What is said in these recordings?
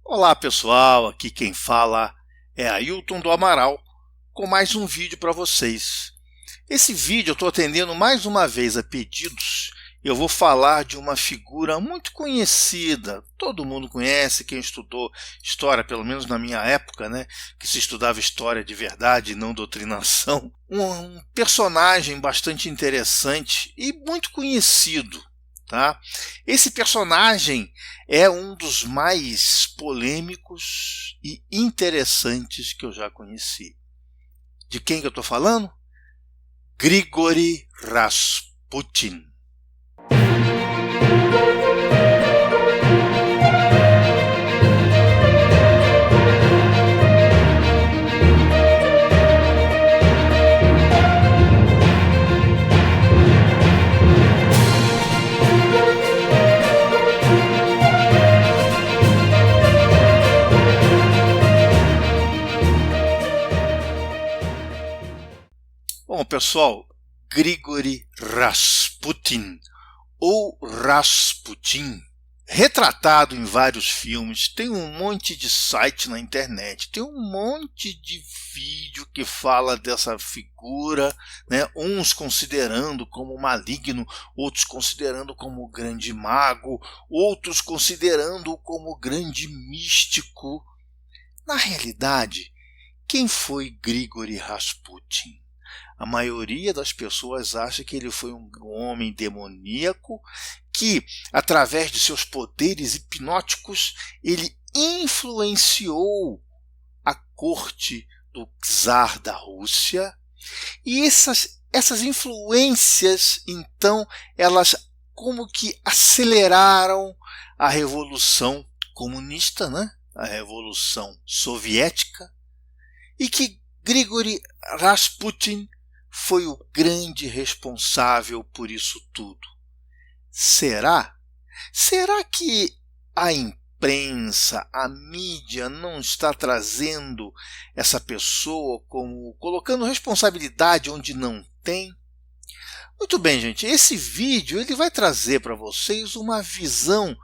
Olá pessoal, aqui quem fala é Ailton do Amaral com mais um vídeo para vocês. Esse vídeo eu estou atendendo mais uma vez a pedidos. Eu vou falar de uma figura muito conhecida, todo mundo conhece, quem estudou história, pelo menos na minha época, né, que se estudava história de verdade e não doutrinação. Um personagem bastante interessante e muito conhecido. Tá? Esse personagem é um dos mais polêmicos e interessantes que eu já conheci. De quem que eu estou falando? Grigori Rasputin. Bom, pessoal, Grigori Rasputin, ou Rasputin, retratado em vários filmes, tem um monte de site na internet, tem um monte de vídeo que fala dessa figura, né? Uns considerando como maligno, outros considerando como grande mago, outros considerando como grande místico. Na realidade, quem foi Grigori Rasputin? A maioria das pessoas acha que ele foi um homem demoníaco que, através de seus poderes hipnóticos, ele influenciou a corte do czar da Rússia. E essas influências, então, elas como que aceleraram a Revolução Comunista, né? A Revolução Soviética, e que Grigori Rasputin foi o grande responsável por isso tudo. Será? Será que a imprensa, a mídia não está trazendo essa pessoa como colocando responsabilidade onde não tem? Muito bem, gente, esse vídeo ele vai trazer para vocês uma visão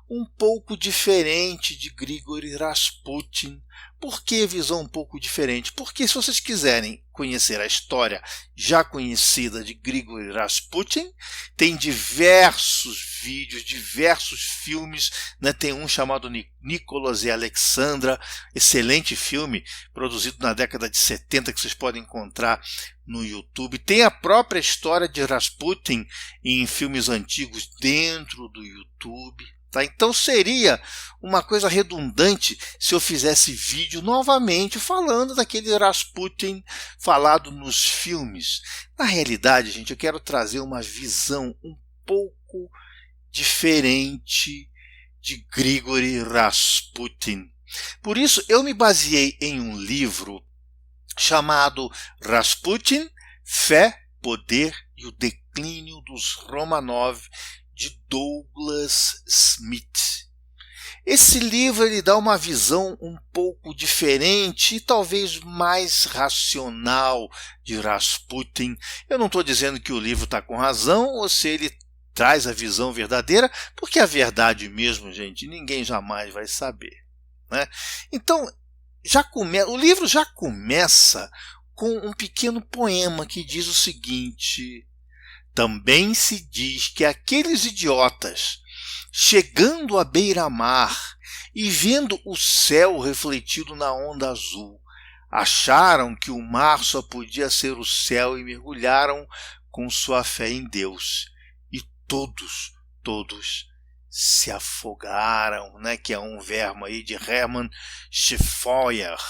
um pouco diferente de Grigori Rasputin. Por que visão um pouco diferente? Porque se vocês quiserem conhecer a história já conhecida de Grigori Rasputin, tem diversos vídeos, diversos filmes, né? Tem um chamado Nicholas e Alexandra, excelente filme, produzido na década de 70, que vocês podem encontrar no YouTube. Tem a própria história de Rasputin em filmes antigos dentro do YouTube. Então seria uma coisa redundante se eu fizesse vídeo novamente falando daquele Rasputin falado nos filmes. Na realidade, gente, eu quero trazer uma visão um pouco diferente de Grigori Rasputin. Por isso eu me baseei em um livro chamado Rasputin, Fé, Poder e o Declínio dos Romanov, de Douglas Smith. Esse livro ele dá uma visão um pouco diferente e talvez mais racional de Rasputin. Eu não estou dizendo que o livro está com razão ou se ele traz a visão verdadeira, porque a verdade mesmo, gente, ninguém jamais vai saber, né? Então, o livro já começa com um pequeno poema que diz o seguinte: também se diz que aqueles idiotas, chegando à beira-mar e vendo o céu refletido na onda azul, acharam que o mar só podia ser o céu e mergulharam com sua fé em Deus. E todos se afogaram, né? Que é um verbo aí de Hermann Schefeuer,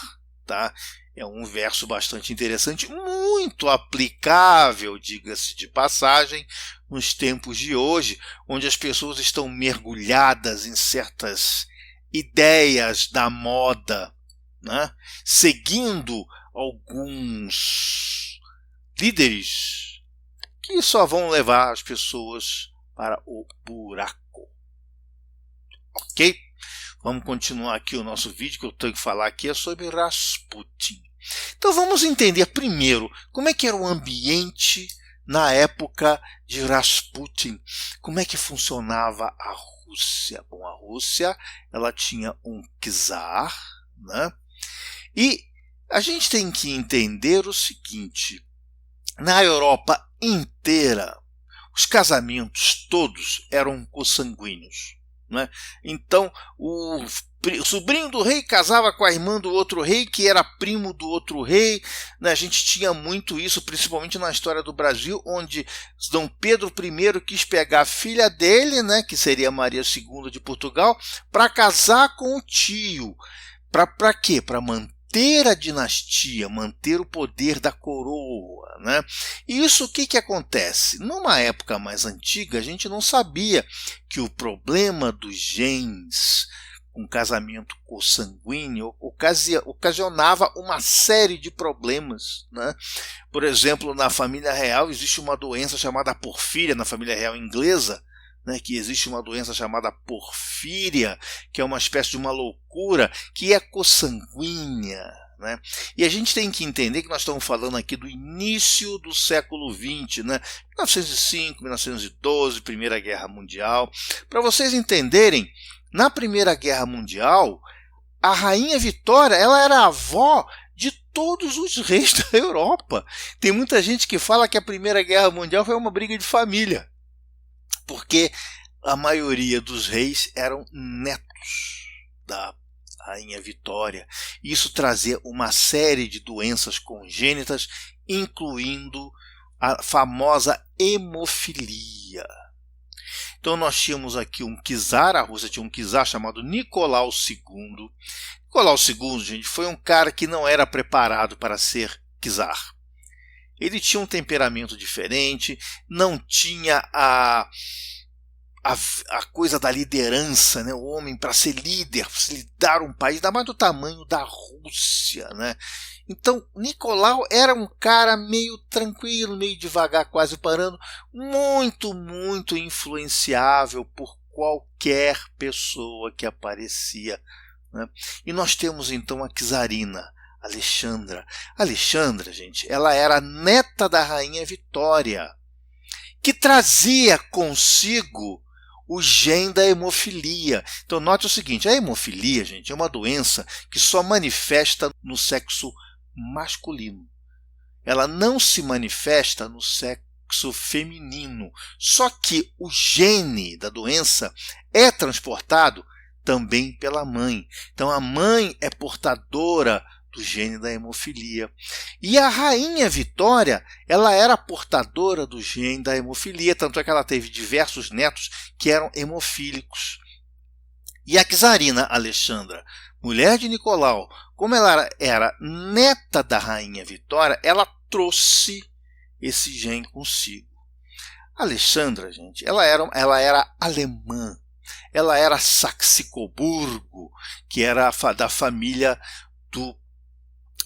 tá? É um verso bastante interessante, muito aplicável, diga-se de passagem, nos tempos de hoje, onde as pessoas estão mergulhadas em certas ideias da moda, né? Seguindo alguns líderes que só vão levar as pessoas para o buraco. Ok? Vamos continuar aqui o nosso vídeo, que eu tenho que falar aqui é sobre Rasputin. Então vamos entender primeiro como é que era o ambiente na época de Rasputin, como é que funcionava a Rússia? Bom, a Rússia ela tinha um czar, né? E a gente tem que entender o seguinte: na Europa inteira, os casamentos todos eram consanguíneos, né? Então, o sobrinho do rei casava com a irmã do outro rei, que era primo do outro rei, né? A gente tinha muito isso, principalmente na história do Brasil, onde Dom Pedro I quis pegar a filha dele, né, que seria Maria II de Portugal, para casar com o tio. Para quê? Para manter a dinastia, manter o poder da coroa, né? E isso o que acontece? Numa época mais antiga, a gente não sabia que o problema dos genes com casamento consanguíneo ocasionava uma série de problemas, né? Por exemplo, na família real existe uma doença chamada porfíria, na família real inglesa, né, que existe uma doença chamada porfíria, que é uma espécie de uma loucura, que é consanguínea, né? E a gente tem que entender que nós estamos falando aqui do início do século XX, né? 1905, 1912, Primeira Guerra Mundial. Para vocês entenderem, na Primeira Guerra Mundial, a Rainha Vitória ela era avó de todos os reis da Europa. Tem muita gente que fala que a Primeira Guerra Mundial foi uma briga de família, porque a maioria dos reis eram netos da Rainha Vitória. Isso trazia uma série de doenças congênitas, incluindo a famosa hemofilia. Então nós tínhamos aqui um czar, a Rússia tinha um czar chamado Nicolau II. Nicolau II, gente, foi um cara que não era preparado para ser czar. Ele tinha um temperamento diferente, não tinha a coisa da liderança, né? O homem para ser líder, para se lidar um país, ainda mais do tamanho da Rússia, né? Então, Nicolau era um cara meio tranquilo, meio devagar, quase parando, muito influenciável por qualquer pessoa que aparecia, né? E nós temos então a czarina Alexandra. Alexandra, gente, ela era neta da Rainha Vitória, que trazia consigo o gene da hemofilia. Então note o seguinte: a hemofilia, gente, é uma doença que só manifesta no sexo masculino. Ela não se manifesta no sexo feminino. Só que o gene da doença é transportado também pela mãe. Então a mãe é portadora do gene da hemofilia. E a Rainha Vitória, ela era portadora do gene da hemofilia, tanto é que ela teve diversos netos que eram hemofílicos. E a czarina Alexandra, mulher de Nicolau, como ela era neta da Rainha Vitória, ela trouxe esse gene consigo. Alexandra, gente, ela era alemã, ela era Saxe-Coburgo, que era da família do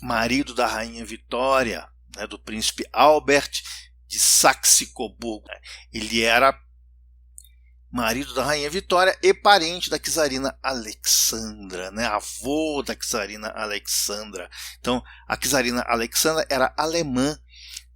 marido da Rainha Vitória, né, do príncipe Albert de Saxe-Coburgo. Ele era marido da Rainha Vitória e parente da czarina Alexandra, né, avô da czarina Alexandra. Então, a czarina Alexandra era alemã,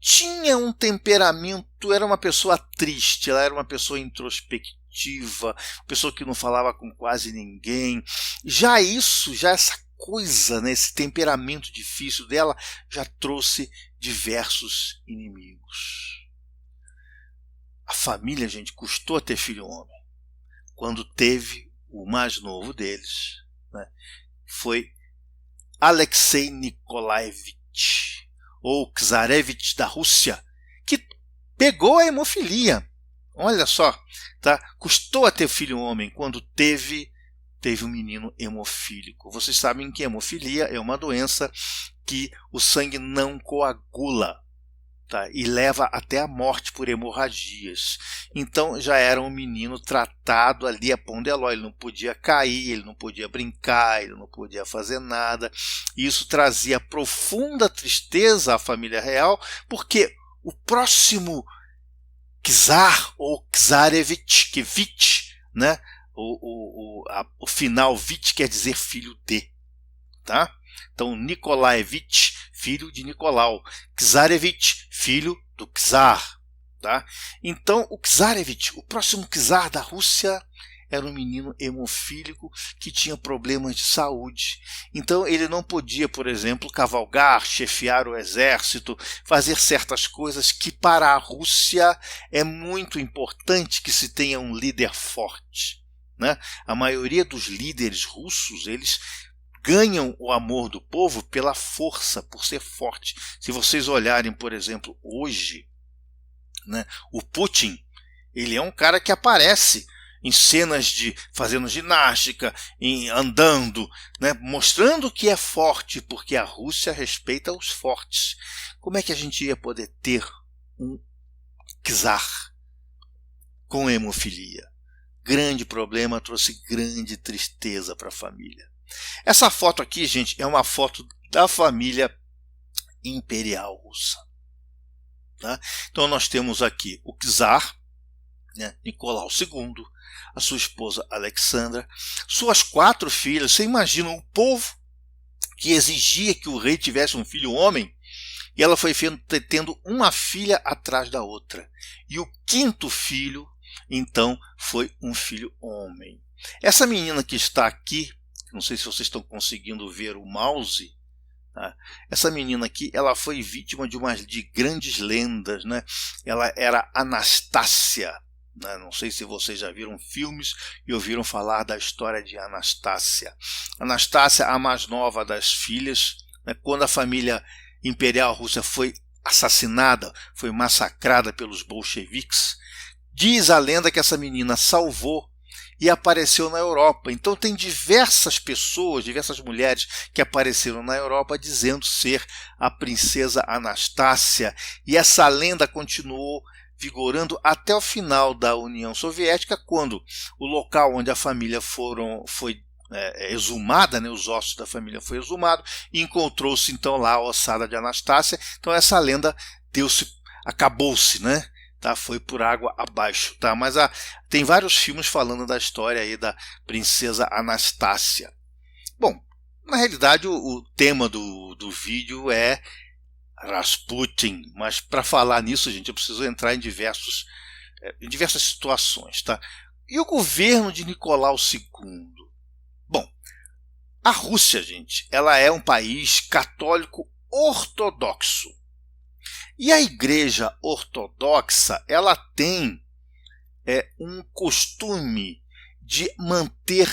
tinha um temperamento, era uma pessoa triste, ela era uma pessoa introspectiva, pessoa que não falava com quase ninguém. Já essa coisa, né, esse temperamento difícil dela já trouxe diversos inimigos. A família, gente, custou a ter filho homem. Quando teve o mais novo deles, né, foi Alexei Nikolaevich, ou Czarevich da Rússia, que pegou a hemofilia. Olha só, tá? Custou a ter filho homem quando teve um menino hemofílico. Vocês sabem que hemofilia é uma doença que o sangue não coagula, tá? E leva até a morte por hemorragias. Então já era um menino tratado ali a pão de ló. Ele não podia cair, ele não podia brincar, ele não podia fazer nada. Isso trazia profunda tristeza à família real, porque o próximo czar, ou Czarevich, né? O final Vich quer dizer filho de, tá? Então Nikolaevich, filho de Nicolau, Czarevich, filho do czar, tá? Então o Czarevich, o próximo czar da Rússia, era um menino hemofílico que tinha problemas de saúde. Então ele não podia, por exemplo, cavalgar, chefiar o exército, fazer certas coisas que para a Rússia é muito importante que se tenha um líder forte, né? A maioria dos líderes russos, eles ganham o amor do povo pela força, por ser forte. Se vocês olharem, por exemplo, hoje, né, o Putin, ele é um cara que aparece em cenas de fazendo ginástica, andando, né, mostrando que é forte, porque a Rússia respeita os fortes. Como é que a gente ia poder ter um czar com hemofilia? Grande problema, trouxe grande tristeza para a família. Essa foto aqui, gente, é uma foto da família imperial russa. Tá? Então nós temos aqui o czar, né, Nicolau II, a sua esposa Alexandra, suas 4 filhas. Você imagina um povo que exigia que o rei tivesse um filho homem, e ela foi tendo uma filha atrás da outra. E o 5º filho, então, foi um filho homem. Essa menina que está aqui, não sei se vocês estão conseguindo ver o mouse, tá? Essa menina aqui, ela foi vítima de grandes lendas, né? Ela era Anastácia, né? Não sei se vocês já viram filmes e ouviram falar da história de Anastácia. Anastácia, a mais nova das filhas, né? Quando a família imperial russa foi assassinada, foi massacrada pelos bolcheviques, diz a lenda que essa menina salvou e apareceu na Europa. Então tem diversas pessoas, diversas mulheres que apareceram na Europa dizendo ser a princesa Anastácia. E essa lenda continuou vigorando até o final da União Soviética, quando o local onde a família foi exumada, né, os ossos da família foi exumado, e encontrou-se então lá a ossada de Anastácia. Então essa lenda acabou-se, né? Tá, foi por água abaixo, tá? Mas tem vários filmes falando da história aí da princesa Anastácia. Bom, na realidade o tema do vídeo é Rasputin, mas para falar nisso, gente, eu preciso entrar em diversas situações, tá? E o governo de Nicolau II? Bom, a Rússia, gente, ela é um país católico ortodoxo. E a Igreja Ortodoxa, ela tem um costume de manter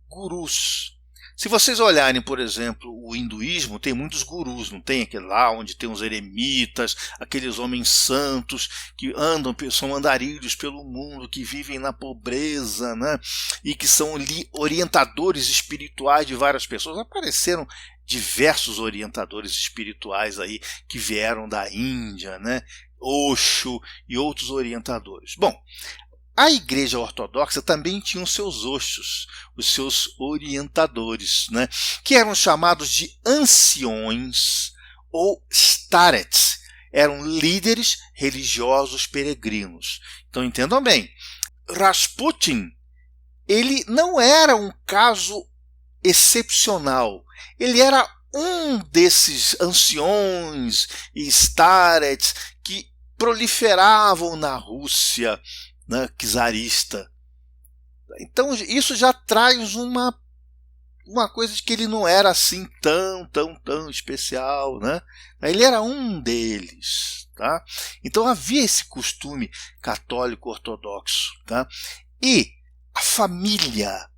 gurus. Se vocês olharem, por exemplo, o hinduísmo, tem muitos gurus, não tem? Aquele lá onde tem os eremitas, aqueles homens santos que andam, são andarilhos pelo mundo, que vivem na pobreza, né? E que são orientadores espirituais de várias pessoas. Apareceram diversos orientadores espirituais aí que vieram da Índia, né? Osho e outros orientadores. Bom, a Igreja Ortodoxa também tinha os seus oshos, os seus orientadores, né? Que eram chamados de anciões ou starets. Eram líderes religiosos peregrinos. Então entendam bem, Rasputin, ele não era um caso excepcional. Ele era um desses anciões e starets que proliferavam na Rússia, né, czarista. Então isso já traz uma coisa de que ele não era assim tão especial, né? Ele era um deles, tá? Então havia esse costume católico ortodoxo, tá? E a família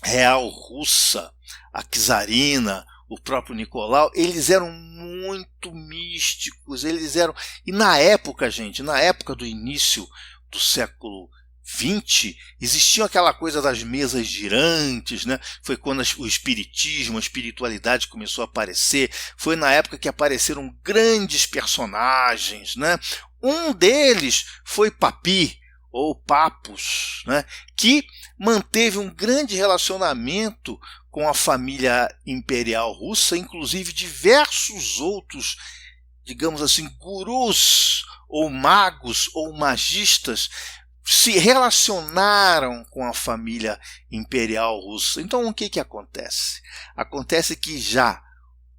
real russa, a czarina, o próprio Nicolau, eles eram muito místicos, e na época, gente, na época do início do século XX, existia aquela coisa das mesas girantes, né? Foi quando o espiritismo, a espiritualidade começou a aparecer, foi na época que apareceram grandes personagens, né? Um deles foi Papi, ou Papus, né? Que manteve um grande relacionamento com a família imperial russa, inclusive diversos outros, digamos assim, gurus ou magos ou magistas se relacionaram com a família imperial russa. Então o que acontece? Acontece que já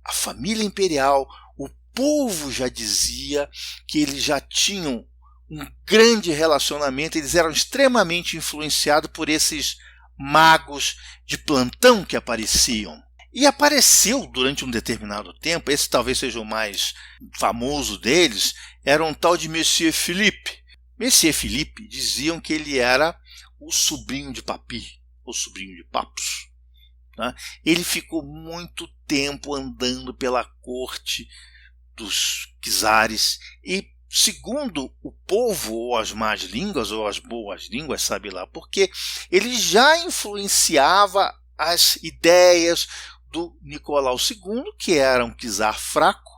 a família imperial, o povo já dizia que eles já tinham um grande relacionamento, eles eram extremamente influenciados por esses magos de plantão que apareciam. E apareceu durante um determinado tempo, esse talvez seja o mais famoso deles, era um tal de Monsieur Philippe. Monsieur Philippe diziam que ele era o sobrinho de Papi, o sobrinho de Papos. Tá? Ele ficou muito tempo andando pela corte dos czares e, segundo o povo, ou as más línguas, ou as boas línguas, sabe lá porque, ele já influenciava as ideias do Nicolau II, que era um czar fraco,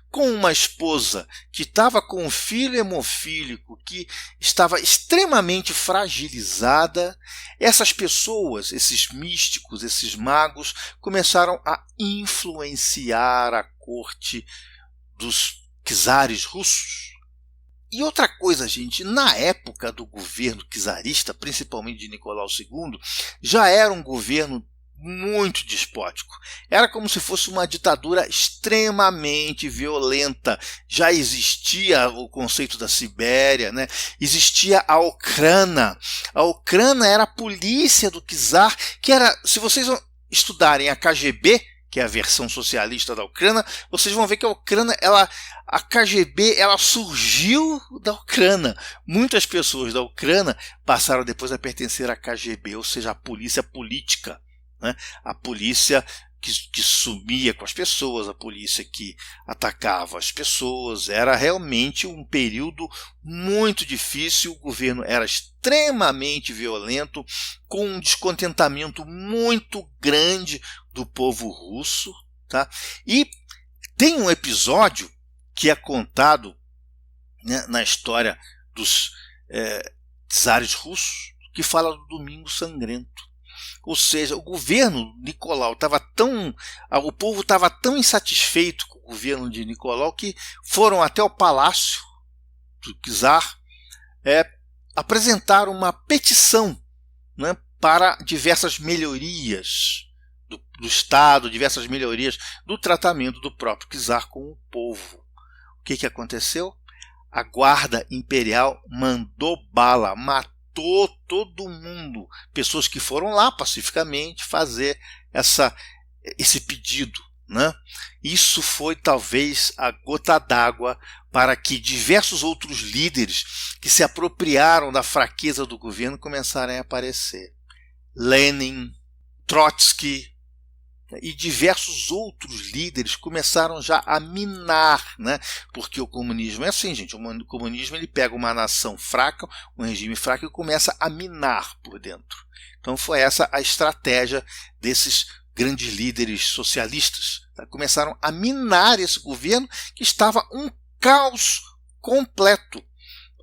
com uma esposa que estava com um filho hemofílico que estava extremamente fragilizada. Essas pessoas, esses místicos, esses magos, começaram a influenciar a corte dos czares russos. E outra coisa, gente, na época do governo czarista, principalmente de Nicolau II, já era um governo muito despótico. Era como se fosse uma ditadura extremamente violenta. Já existia o conceito da Sibéria, né? Existia a Ucrânia. A Ucrânia era a polícia do czar, que era, se vocês estudarem a KGB, que é a versão socialista da Ucrânia, vocês vão ver que a Ucrânia, a KGB, ela surgiu da Ucrânia. Muitas pessoas da Ucrânia passaram depois a pertencer à KGB, ou seja, a polícia política. Né? A polícia que sumia com as pessoas, a polícia que atacava as pessoas. Era realmente um período muito difícil, o governo era extremamente violento, com um descontentamento muito grande do povo russo. Tá? E tem um episódio que é contado, né, na história dos czares russos, que fala do Domingo Sangrento. Ou seja, o governo Nicolau estava o povo estava tão insatisfeito com o governo de Nicolau que foram até o palácio do czar apresentar uma petição, né, para diversas melhorias do Estado, diversas melhorias do tratamento do próprio czar com o povo. O que aconteceu? A guarda imperial mandou bala, matou todo mundo, pessoas que foram lá pacificamente fazer esse pedido. Né? Isso foi talvez a gota d'água para que diversos outros líderes que se apropriaram da fraqueza do governo começarem a aparecer. Lenin, Trotsky e diversos outros líderes começaram já a minar, né? Porque o comunismo é assim, gente, o comunismo ele pega uma nação fraca, um regime fraco e começa a minar por dentro. Então foi essa a estratégia desses grandes líderes socialistas. Tá? Começaram a minar esse governo que estava um caos completo.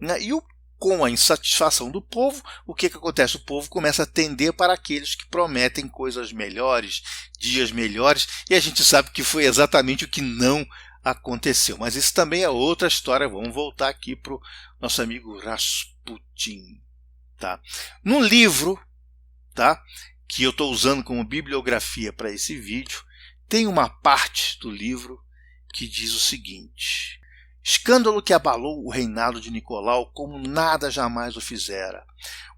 Né? E com a insatisfação do povo, o que acontece? O povo começa a tender para aqueles que prometem coisas melhores, dias melhores, e a gente sabe que foi exatamente o que não aconteceu. Mas isso também é outra história. Vamos voltar aqui para o nosso amigo Rasputin. Tá? No livro, tá, que eu estou usando como bibliografia para esse vídeo, tem uma parte do livro que diz o seguinte: escândalo que abalou o reinado de Nicolau como nada jamais o fizera.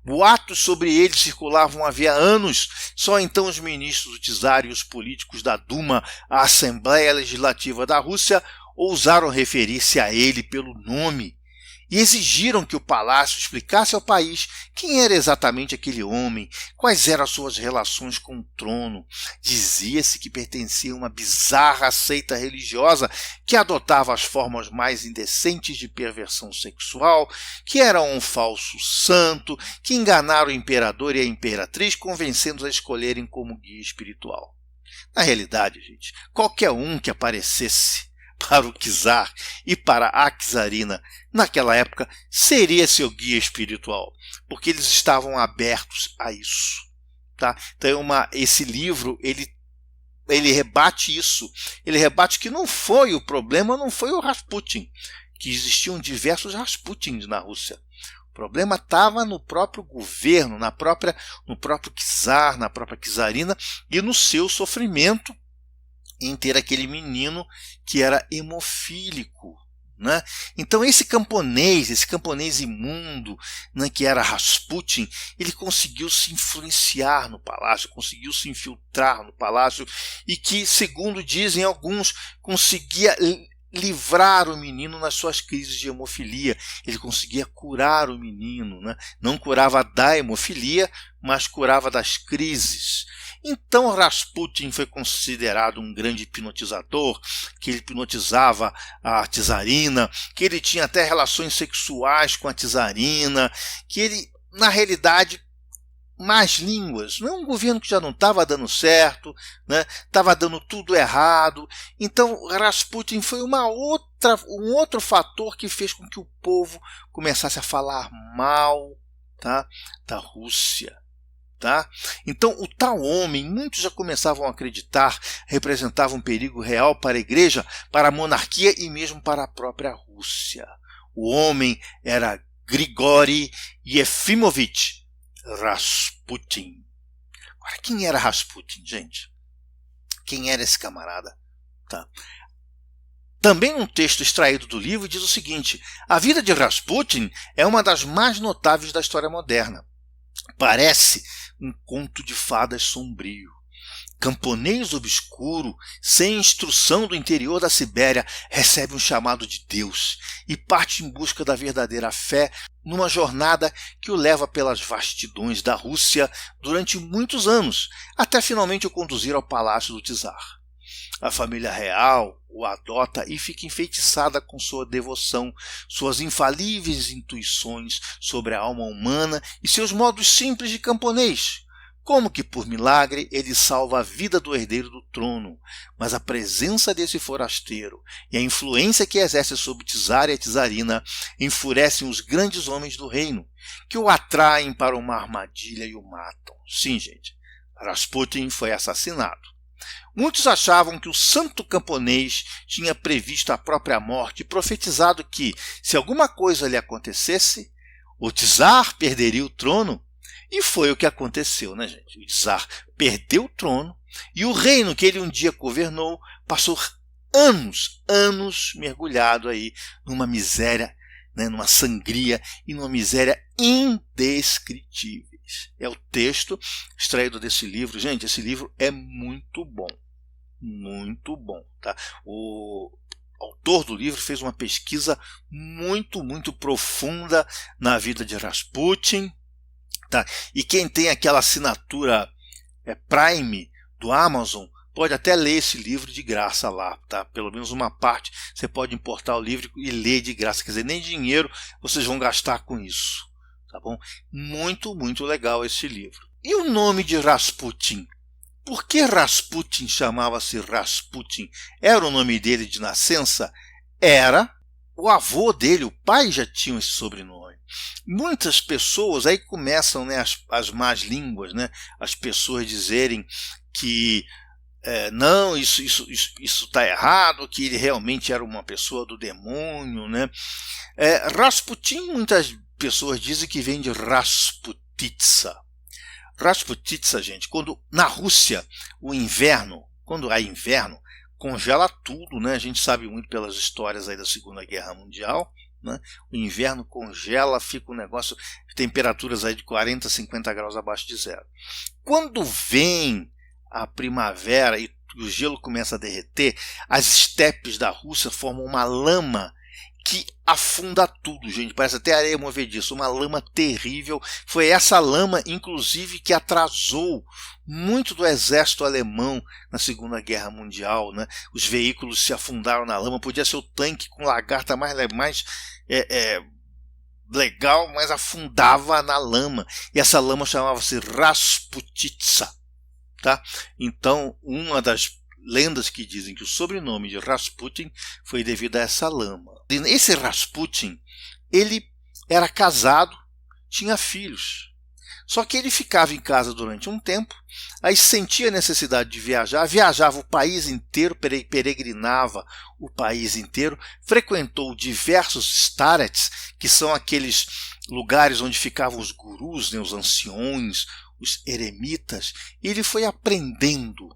Boatos sobre ele circulavam havia anos, só então os ministros do czar e os políticos da Duma, a Assembleia Legislativa da Rússia, ousaram referir-se a ele pelo nome e exigiram que o palácio explicasse ao país quem era exatamente aquele homem, quais eram as suas relações com o trono. Dizia-se que pertencia a uma bizarra seita religiosa que adotava as formas mais indecentes de perversão sexual, que era um falso santo, que enganara o imperador e a imperatriz, convencendo-os a escolherem como guia espiritual. Na realidade, gente, qualquer um que aparecesse para o czar e para a czarina naquela época seria seu guia espiritual, porque eles estavam abertos a isso. Tá? Então esse livro ele rebate isso. Ele rebate que não foi o problema, não foi o Rasputin, que existiam diversos Rasputins na Rússia. O problema estava no próprio governo, no próprio czar, na própria czarina e no seu sofrimento em ter aquele menino que era hemofílico né? Então esse camponês imundo, né, que era Rasputin, ele conseguiu se influenciar no palácio, conseguiu se infiltrar no palácio e que, segundo dizem alguns, conseguia livrar o menino nas suas crises de hemofilia. Ele conseguia curar o menino, né? Não curava da hemofilia, mas curava das crises. Então Rasputin foi considerado um grande hipnotizador, que ele hipnotizava a czarina, que ele tinha até relações sexuais com a czarina, que ele, na realidade, más línguas. Não é um governo que já não estava dando certo, né? Estava dando tudo errado. Então Rasputin foi um outro fator que fez com que o povo começasse a falar mal, tá, da Rússia. Tá? Então o tal homem, muitos já começavam a acreditar, representava um perigo real para a igreja, para a monarquia e mesmo para a própria Rússia. O homem era Grigori Yefimovich Rasputin. Agora, quem era Rasputin, gente? Quem era esse camarada? Tá. Também um texto extraído do livro diz o seguinte: a vida de Rasputin é uma das mais notáveis da história moderna. Parece um conto de fadas sombrio. Camponês obscuro, sem instrução do interior da Sibéria, recebe um chamado de Deus e parte em busca da verdadeira fé numa jornada que o leva pelas vastidões da Rússia durante muitos anos, até finalmente o conduzir ao palácio do czar. A família real o adota e fica enfeitiçada com sua devoção, suas infalíveis intuições sobre a alma humana e seus modos simples de camponês. Como que, por milagre, ele salva a vida do herdeiro do trono, mas a presença desse forasteiro e a influência que exerce sobre o czar e a czarina enfurecem os grandes homens do reino, que o atraem para uma armadilha e o matam. Sim, gente, Rasputin foi assassinado. Muitos achavam que o santo camponês tinha previsto a própria morte e profetizado que, se alguma coisa lhe acontecesse, o czar perderia o trono. E foi o que aconteceu, né, gente? O czar perdeu o trono e o reino que ele um dia governou passou anos mergulhado aí numa miséria, né, numa sangria e numa miséria indescritíveis. É o texto extraído desse livro. Gente, esse livro é muito bom. Muito bom, tá? O autor do livro fez uma pesquisa muito profunda na vida de Rasputin, tá? E quem tem aquela assinatura Prime do Amazon pode até ler esse livro de graça lá, tá? Pelo menos uma parte você pode importar o livro e ler de graça, quer dizer, nem dinheiro vocês vão gastar com isso, tá bom? Muito legal esse livro. E o nome de Rasputin? Por que Rasputin chamava-se Rasputin? Era o nome dele de nascença? Era. O avô dele, o pai, já tinha esse sobrenome. Muitas pessoas, aí começam, né, as más línguas, né, as pessoas dizerem que não, isso está errado, que ele realmente era uma pessoa do demônio, né? Rasputin, muitas pessoas dizem que vem de Rasputitsa. Rasputitsa, gente, quando na Rússia o inverno, quando há inverno, congela tudo, né? A gente sabe muito pelas histórias aí da Segunda Guerra Mundial, né? O inverno congela, fica um negócio, temperaturas aí de 40, 50 graus abaixo de zero. Quando vem a primavera e o gelo começa a derreter, as estepes da Rússia formam uma lama que afunda tudo, gente, parece até areia movediça, uma lama terrível. Foi essa lama, inclusive, que atrasou muito do exército alemão na Segunda Guerra Mundial, né? Os veículos se afundaram na lama, podia ser o tanque com lagarta mais legal, mas afundava na lama, e essa lama chamava-se Rasputitsa, tá? Então, uma das lendas que dizem que o sobrenome de Rasputin foi devido a essa lama. Esse Rasputin, ele era casado, tinha filhos. Só que ele ficava em casa durante um tempo, aí sentia a necessidade de viajar, viajava o país inteiro, peregrinava o país inteiro, frequentou diversos starets, que são aqueles lugares onde ficavam os gurus, né, os anciões, os eremitas, e ele foi aprendendo,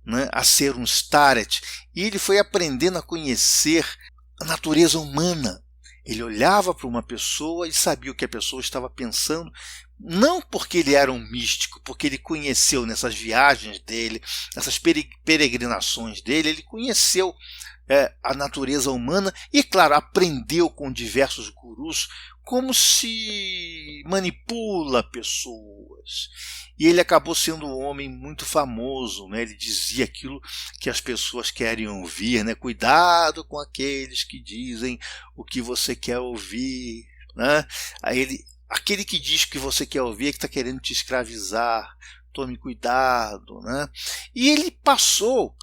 né, a ser um staret, e ele foi aprendendo a conhecer a natureza humana. Ele olhava para uma pessoa e sabia o que a pessoa estava pensando, não porque ele era um místico, porque ele conheceu nessas viagens dele, nessas peregrinações dele, ele conheceu a natureza humana e, claro, aprendeu com diversos gurus como se manipula pessoas. E ele acabou sendo um homem muito famoso, né? Ele dizia aquilo que as pessoas querem ouvir, né? Cuidado com aqueles que dizem o que você quer ouvir, né? Aquele que diz que você quer ouvir é que está querendo te escravizar. Tome cuidado, né? E ele passou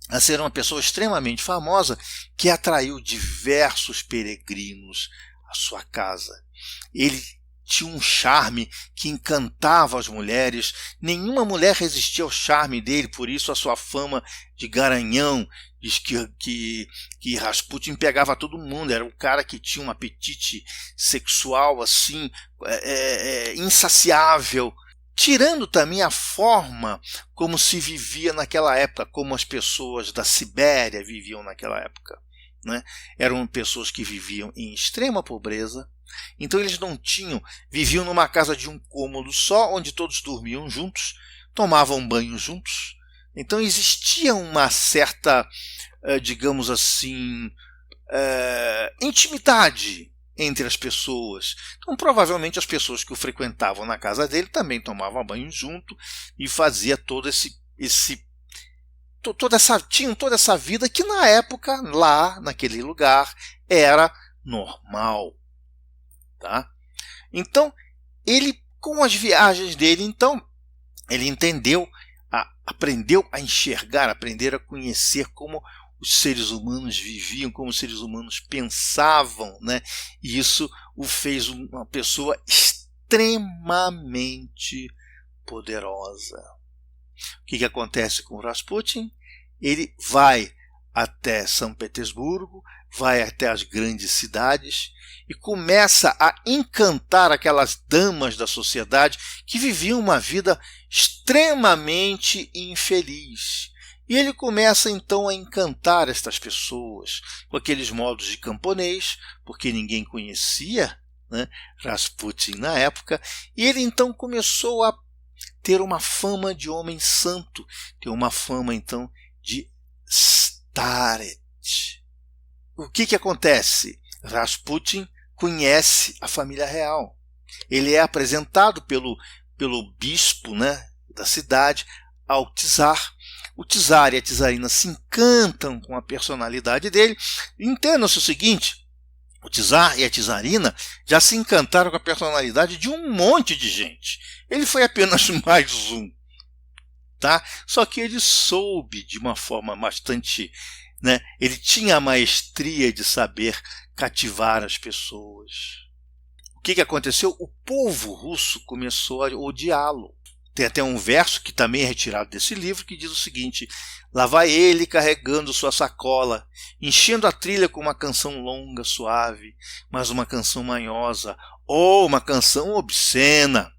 a ser uma pessoa extremamente famosa que atraiu diversos peregrinos à sua casa. Ele tinha um charme que encantava as mulheres. Nenhuma mulher resistia ao charme dele, por isso a sua fama de garanhão. Diz que Rasputin pegava todo mundo, era um cara que tinha um apetite sexual assim, insaciável. Tirando também a forma como se vivia naquela época, como as pessoas da Sibéria viviam naquela época, né? Eram pessoas que viviam em extrema pobreza, então eles viviam numa casa de um cômodo só, onde todos dormiam juntos, tomavam banho juntos. Então existia uma certa, digamos assim, intimidade entre as pessoas. Então provavelmente as pessoas que o frequentavam na casa dele também tomavam banho junto e fazia tinham toda essa vida que na época, lá naquele lugar, era normal. Tá? Então, ele, com as viagens dele, então, ele aprendeu a enxergar, aprender a conhecer como os seres humanos viviam, como os seres humanos pensavam, né? E isso o fez uma pessoa extremamente poderosa. O que acontece com Rasputin? Ele vai até São Petersburgo, vai até as grandes cidades e começa a encantar aquelas damas da sociedade que viviam uma vida extremamente infeliz. E ele começa então a encantar estas pessoas com aqueles modos de camponês, porque ninguém conhecia, né, Rasputin na época, e ele então começou a ter uma fama de homem santo, ter uma fama então de staret. O que acontece? Rasputin conhece a família real. Ele é apresentado pelo bispo, né, da cidade ao czar. O czar e a czarina se encantam com a personalidade dele. Entendam-se o seguinte: o czar e a czarina já se encantaram com a personalidade de um monte de gente. Ele foi apenas mais um. Tá? Só que ele soube de uma forma bastante, né, ele tinha a maestria de saber cativar as pessoas. O que aconteceu? O povo russo começou a odiá-lo. Tem até um verso que também é retirado desse livro que diz o seguinte: lá vai ele carregando sua sacola, enchendo a trilha com uma canção longa, suave, mas uma canção manhosa, ou uma canção obscena.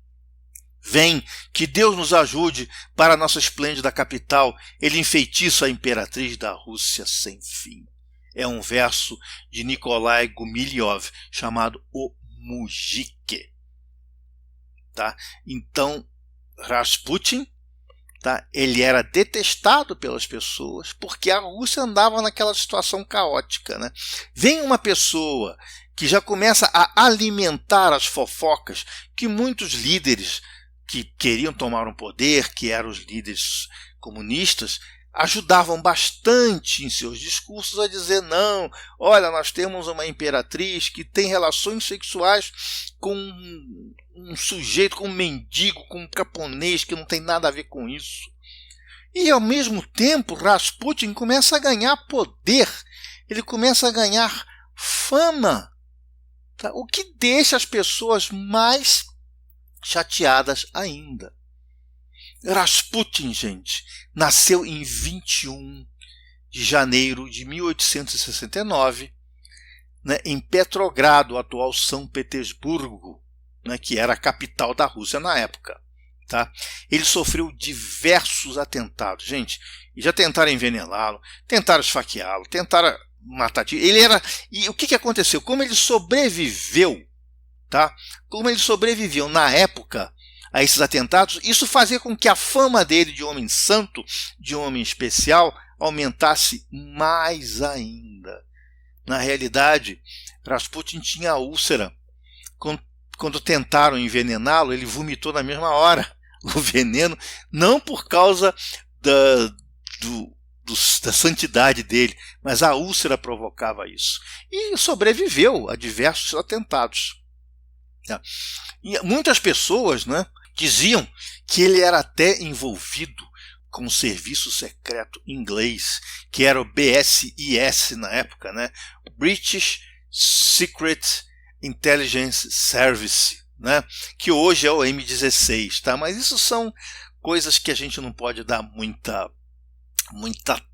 Vem, que Deus nos ajude para a nossa esplêndida capital, ele enfeitiça a imperatriz da Rússia sem fim. É um verso de Nikolai Gumilyov, chamado O Mujik. Tá? Então, Rasputin, tá, ele era detestado pelas pessoas porque a Rússia andava naquela situação caótica. Né? Vem uma pessoa que já começa a alimentar as fofocas que muitos líderes que queriam tomar um poder, que eram os líderes comunistas, ajudavam bastante em seus discursos a dizer: não, olha, nós temos uma imperatriz que tem relações sexuais com um sujeito, com um mendigo, com um camponês, que não tem nada a ver com isso. E ao mesmo tempo Rasputin começa a ganhar poder, ele começa a ganhar fama, tá? O que deixa as pessoas mais chateadas ainda. Rasputin, gente, nasceu em 21 de janeiro de 1869, né, em Petrogrado, atual São Petersburgo, né, que era a capital da Rússia na época. Tá? Ele sofreu diversos atentados, gente, e já tentaram envenená-lo, tentaram esfaqueá-lo, tentaram matar tiro. Ele era... E o que aconteceu? Como ele sobreviveu, tá? Como ele sobreviveu na época a esses atentados, isso fazia com que a fama dele de homem santo, de homem especial, aumentasse mais ainda. Na realidade, Rasputin tinha úlcera. Quando tentaram envenená-lo, ele vomitou na mesma hora o veneno, não por causa da santidade dele, mas a úlcera provocava isso. E sobreviveu a diversos atentados. E muitas pessoas, né, diziam que ele era até envolvido com o serviço secreto inglês, que era o BSIS na época, né? British Secret Intelligence Service, né? Que hoje é o M16, tá? Mas isso são coisas que a gente não pode dar muita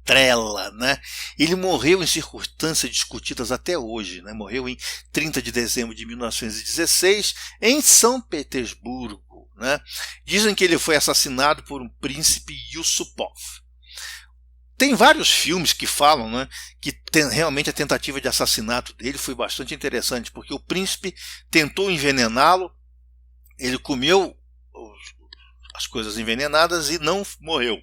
trela, né? Ele morreu em circunstâncias discutidas até hoje, né? Morreu em 30 de dezembro de 1916 em São Petersburgo, né? Dizem que ele foi assassinado por um príncipe Yusupov. Tem vários filmes que falam, né, que realmente a tentativa de assassinato dele foi bastante interessante, porque o príncipe tentou envenená-lo, ele comeu as coisas envenenadas e não morreu.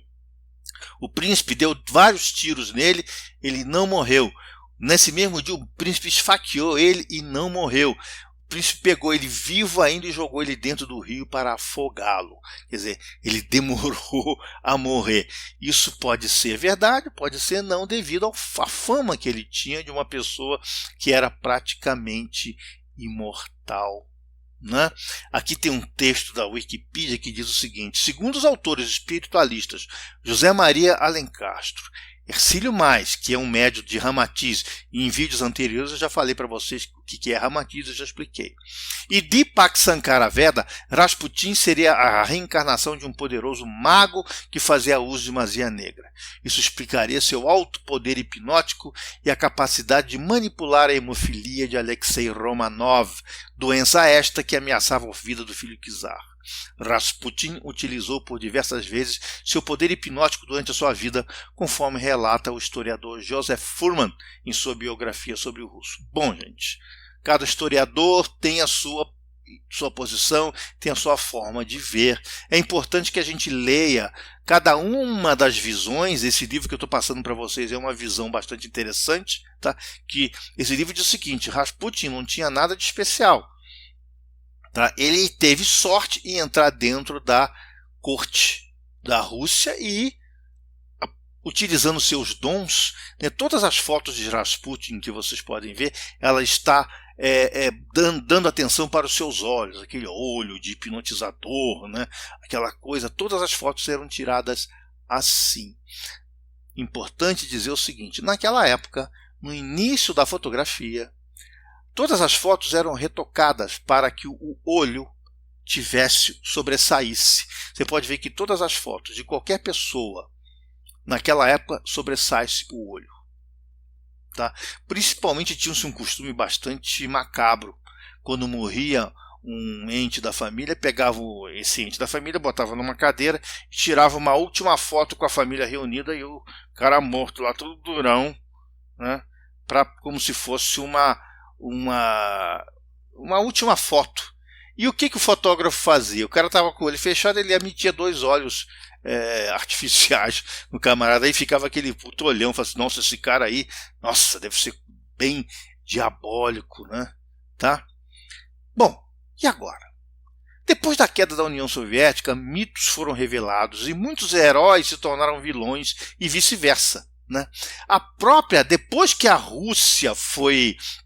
O príncipe deu vários tiros nele, ele não morreu. Nesse mesmo dia, o príncipe esfaqueou ele e não morreu. O príncipe pegou ele vivo ainda e jogou ele dentro do rio para afogá-lo. Quer dizer, ele demorou a morrer. Isso pode ser verdade, pode ser não, devido à fama que ele tinha de uma pessoa que era praticamente imortal. Né? Aqui tem um texto da Wikipedia que diz o seguinte: segundo os autores espiritualistas José Maria Alencastro, Hercílio Mais, que é um médium de Ramatiz, e em vídeos anteriores eu já falei para vocês o que é Ramatiz, eu já expliquei. E Deepak Sankara Veda, Rasputin seria a reencarnação de um poderoso mago que fazia uso de magia negra. Isso explicaria seu alto poder hipnótico e a capacidade de manipular a hemofilia de Alexei Romanov, doença esta que ameaçava a vida do filho czar. Rasputin utilizou por diversas vezes seu poder hipnótico durante a sua vida, conforme relata o historiador Joseph Furman em sua biografia sobre o russo. Bom, gente, cada historiador tem a sua posição, tem a sua forma de ver. É importante que a gente leia cada uma das visões. Esse livro que eu estou passando para vocês é uma visão bastante interessante, tá? Que esse livro diz o seguinte: Rasputin não tinha nada de especial. Tá? Ele teve sorte em entrar dentro da corte da Rússia e, utilizando seus dons, né, todas as fotos de Rasputin que vocês podem ver, ela está dando atenção para os seus olhos, aquele olho de hipnotizador, né, aquela coisa, todas as fotos eram tiradas assim. Importante dizer o seguinte: naquela época, no início da fotografia, todas as fotos eram retocadas para que o olho sobressaísse. Você pode ver que todas as fotos de qualquer pessoa naquela época sobressai-se o olho. Tá? Principalmente tinha-se um costume bastante macabro. Quando morria um ente da família, pegava esse ente da família, botava numa cadeira e tirava uma última foto com a família reunida e o cara morto lá, todo durão, né? Como se fosse uma última foto. E o que o fotógrafo fazia? O cara estava com o olho fechado, ele emitia 2 olhos artificiais no camarada, aí ficava aquele puto olhão, falava assim: nossa, esse cara aí, nossa, deve ser bem diabólico, né? Tá? Bom, e agora? Depois da queda da União Soviética, mitos foram revelados e muitos heróis se tornaram vilões e vice-versa. Né? Depois que a Rússia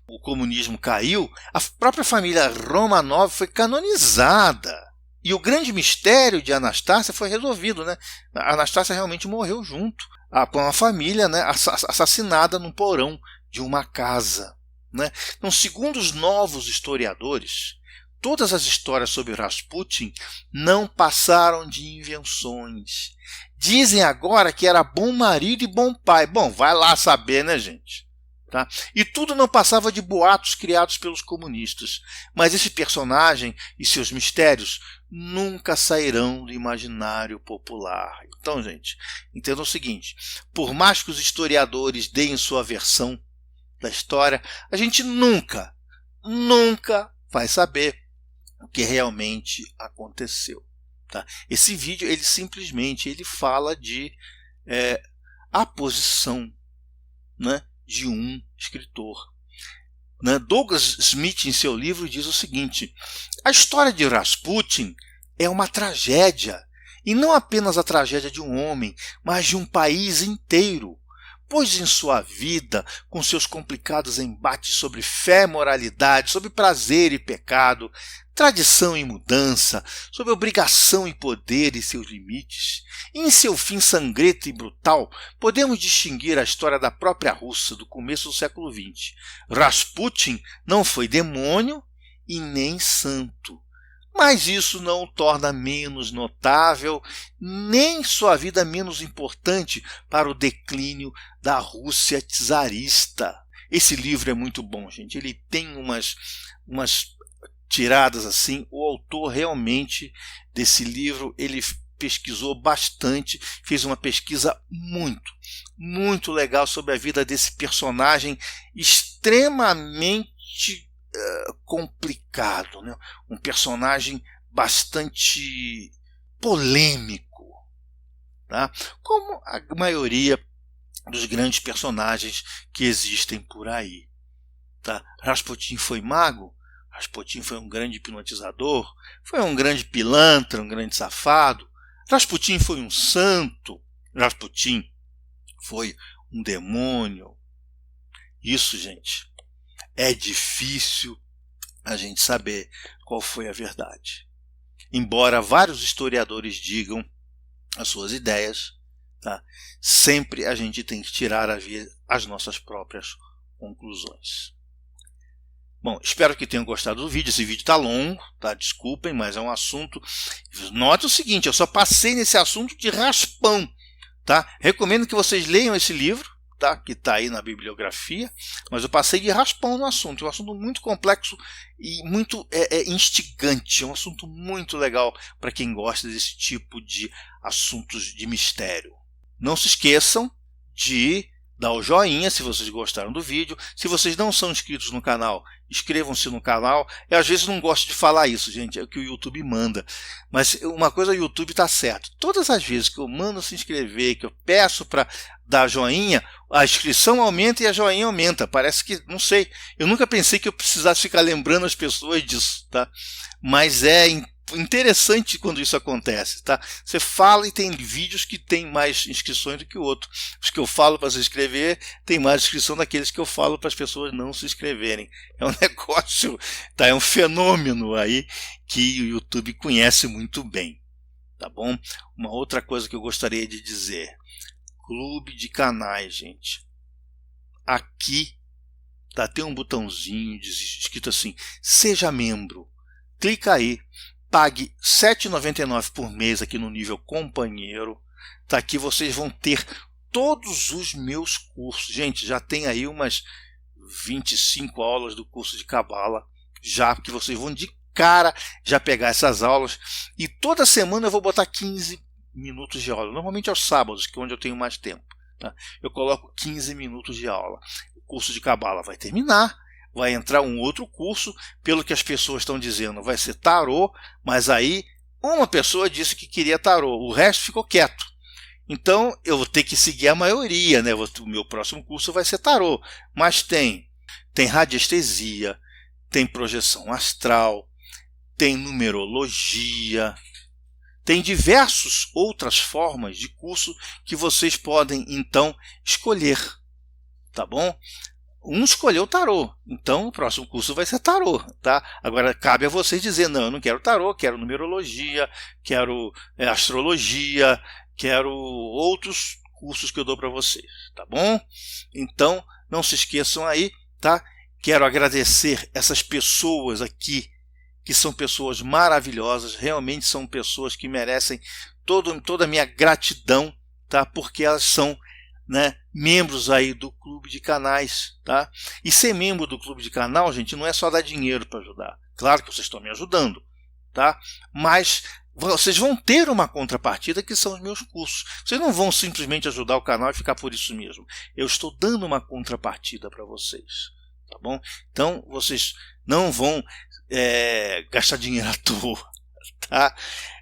o comunismo caiu, a própria família Romanov foi canonizada. E o grande mistério de Anastácia foi resolvido. Né? A Anastácia realmente morreu junto com a família, né, assassinada no porão de uma casa. Né? Então, segundo os novos historiadores, todas as histórias sobre Rasputin não passaram de invenções. Dizem agora que era bom marido e bom pai. Bom, vai lá saber, né, gente? Tá? E tudo não passava de boatos criados pelos comunistas. Mas esse personagem e seus mistérios nunca sairão do imaginário popular. Então, gente, entendam o seguinte: por mais que os historiadores deem sua versão, da história, a gente nunca vai saber o que realmente aconteceu. Tá? Esse vídeo ele simplesmente fala de a posição, né, de um escritor. Douglas Smith, em seu livro, diz o seguinte: a história de Rasputin é uma tragédia, e não apenas a tragédia de um homem, mas de um país inteiro, pois em sua vida, com seus complicados embates sobre fé e moralidade, sobre prazer e pecado, tradição e mudança, sobre obrigação e poder e seus limites, e em seu fim sangrento e brutal, podemos distinguir a história da própria Rússia do começo do século XX. Rasputin não foi demônio e nem santo, mas isso não o torna menos notável, nem sua vida menos importante para o declínio da Rússia czarista. Esse livro é muito bom, gente. Ele tem umas tiradas assim. O autor realmente desse livro, ele pesquisou bastante, fez uma pesquisa muito legal sobre a vida desse personagem extremamente complicado, né? Um personagem bastante polêmico, tá? Como a maioria dos grandes personagens que existem por aí. Tá? Rasputin foi mago? Rasputin foi um grande hipnotizador? Foi um grande pilantra, um grande safado? Rasputin foi um santo? Rasputin foi um demônio? Isso, gente, é difícil a gente saber qual foi a verdade. Embora vários historiadores digam as suas ideias, tá? Sempre a gente tem que tirar as nossas próprias conclusões. Bom, espero que tenham gostado do vídeo. Esse vídeo está longo, tá? Desculpem, mas é um assunto... Note o seguinte, eu só passei nesse assunto de raspão, tá? Recomendo que vocês leiam esse livro, tá? Que está aí na bibliografia, mas eu passei de raspão no assunto. É um assunto muito complexo e muito instigante. É um assunto muito legal para quem gosta desse tipo de assuntos de mistério. Não se esqueçam de dar o joinha se vocês gostaram do vídeo. Se vocês não são inscritos no canal, inscrevam-se no canal. Eu às vezes não gosto de falar isso, gente, é o que o YouTube manda. Mas uma coisa, o YouTube está certo. Todas as vezes que eu mando se inscrever, que eu peço para dar joinha, a inscrição aumenta e a joinha aumenta. Parece que, não sei, eu nunca pensei que eu precisasse ficar lembrando as pessoas disso, tá? Mas é interessante quando isso acontece, tá? Você fala e tem vídeos que tem mais inscrições do que o outro. Os que eu falo para se inscrever tem mais inscrição daqueles que eu falo para as pessoas não se inscreverem. É um negócio, tá? É um fenômeno aí que o YouTube conhece muito bem, tá bom? Uma outra coisa que eu gostaria de dizer: clube de canais, gente. Aqui tá, tem um botãozinho escrito assim: seja membro. Clica aí. Pague R$ 7,99 por mês aqui no nível companheiro. Tá, aqui vocês vão ter todos os meus cursos. Gente, já tem aí umas 25 aulas do curso de Cabala, já que vocês vão de cara já pegar essas aulas. E toda semana eu vou botar 15 minutos de aula. Normalmente aos sábados, que é onde eu tenho mais tempo. Tá? Eu coloco 15 minutos de aula. O curso de Cabala vai terminar. Vai entrar um outro curso, pelo que as pessoas estão dizendo, vai ser tarô, mas aí uma pessoa disse que queria tarô, o resto ficou quieto. Então eu vou ter que seguir a maioria, né? O meu próximo curso vai ser tarô, mas tem radiestesia, tem projeção astral, tem numerologia, tem diversas outras formas de curso que vocês podem então escolher, tá bom? Um escolheu tarô, então o próximo curso vai ser tarô, tá? Agora cabe a vocês dizer: não, eu não quero tarô, quero numerologia, quero astrologia, quero outros cursos que eu dou para vocês, tá bom? Então não se esqueçam aí, tá? Quero agradecer essas pessoas aqui, que são pessoas maravilhosas, realmente são pessoas que merecem toda a minha gratidão, tá? Porque elas são, né, membros aí do clube de canais, tá? E ser membro do clube de canal, gente, não é só dar dinheiro para ajudar. Claro que vocês estão me ajudando, tá? Mas vocês vão ter uma contrapartida, que são os meus cursos. Vocês não vão simplesmente ajudar o canal e ficar por isso mesmo. Eu estou dando uma contrapartida para vocês. Tá bom? Então, vocês não vão gastar dinheiro à toa. Tá?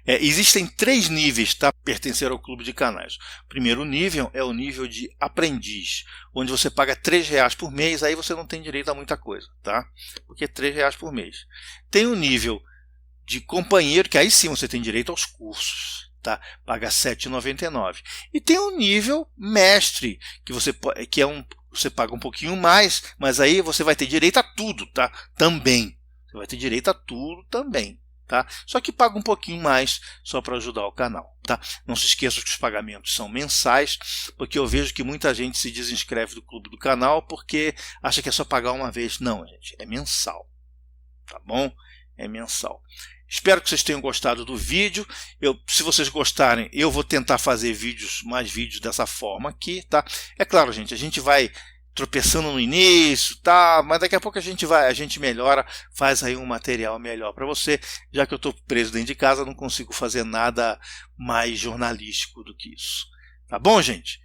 Existem 3 níveis para pertencer ao clube de canais. O primeiro nível é o nível de aprendiz, onde você paga R$3 por mês, aí você não tem direito a muita coisa, tá? Porque é R$3 por mês. Tem o nível de companheiro, que aí sim você tem direito aos cursos, tá? Paga R$7,99. E tem o nível mestre, que você paga um pouquinho mais, mas aí você vai ter direito a tudo, tá? Também. Você vai ter direito a tudo também. Tá? Só que paga um pouquinho mais só para ajudar o canal. Tá? Não se esqueça que os pagamentos são mensais, porque eu vejo que muita gente se desinscreve do clube do canal porque acha que é só pagar uma vez. Não, gente, é mensal. Tá bom? É mensal. Espero que vocês tenham gostado do vídeo. Se vocês gostarem, eu vou tentar fazer mais vídeos dessa forma aqui. Tá? É claro, gente, a gente vai tropeçando no início, tá? Mas daqui a pouco a gente melhora, faz aí um material melhor para você, já que eu estou preso dentro de casa, não consigo fazer nada mais jornalístico do que isso. Tá bom, gente?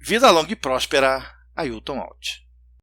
Vida longa e próspera, Ailton Alt.